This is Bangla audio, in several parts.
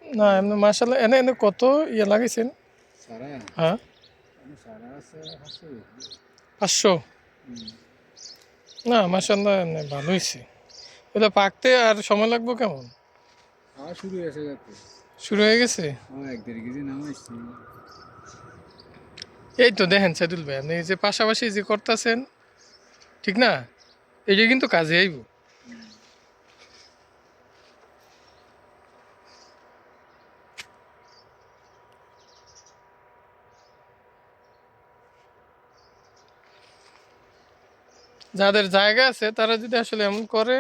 না এমনি মাশাআল্লাহ এনে এনে কত ইয়ে লাগাইছেন? হ্যাঁ 500। না মাশাআল্লাহ এমনি ভালো হয়েছে। এটা পাকতে আর সময় লাগবে কেমন? শুরু হয়ে গেছে। এই তো দেখেন সাইদুল ভাই আপনি যে পাশাপাশি যে করতেছেন ঠিক না, এটা কিন্তু কাজে আইব। যাদের জায়গা আছে তারা যদি আসলে এমন করে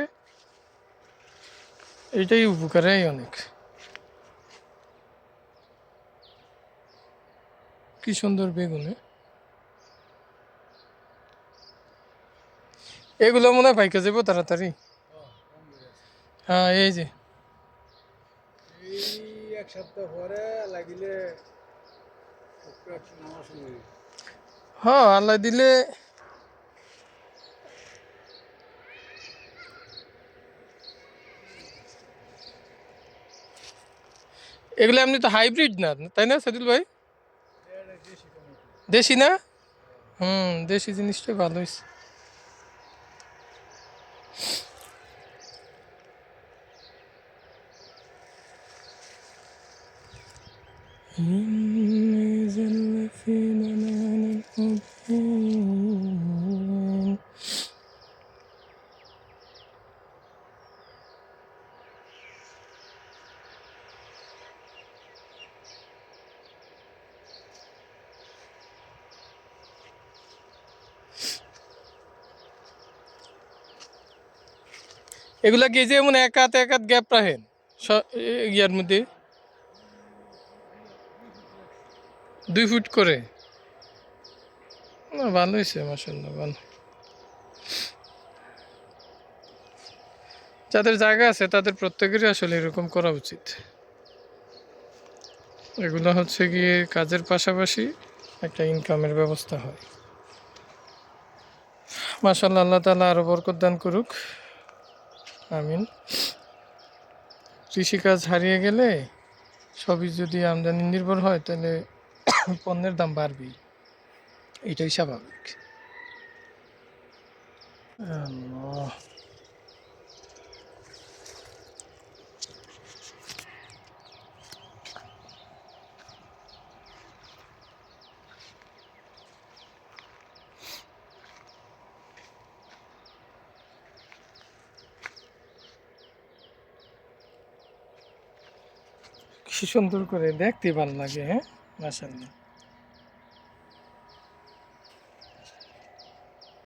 এটাই উপকারই অনেক। কি সুন্দর বেগুনে, এগুলো মনে হয় পাইকা যাবো তাড়াতাড়ি। হ্যাঁ এই যে এক সপ্তাহ পরে লাগিলে নামা শুরু হয়ে গেছে। হ্যাঁ আল্লাহ দিলে এগুলো এমনি তো হাইব্রিড না, তাই না সাইদুল ভাই? দেশি না? দেশি জিনিসটাই ভালো হয়েছে। এগুলা কি যে এমন এক হাত গ্যাপ রাখেন ইয়ার মধ্যে 2 ফুট করে? না ভালো হয়েছে মাশাআল্লাহ ভালো। যাদের জায়গা আছে তাদের প্রত্যেকেরই আসলে এরকম করা উচিত। এগুলো হচ্ছে গিয়ে কাজের পাশাপাশি একটা ইনকামের ব্যবস্থা হয়। মাশাআল্লাহ আল্লাহ তাআলা আরো বরকত দান করুক, আমিন। কৃষিকাজ হারিয়ে গেলে সবই যদি আমদানি নির্ভর হয় তাহলে পণ্যের দাম বাড়বেই, এটাই স্বাভাবিক। আল্লাহ। কি সুন্দর করে দেখতে ভালো লাগে, হ্যাঁ মাশাআল্লাহ।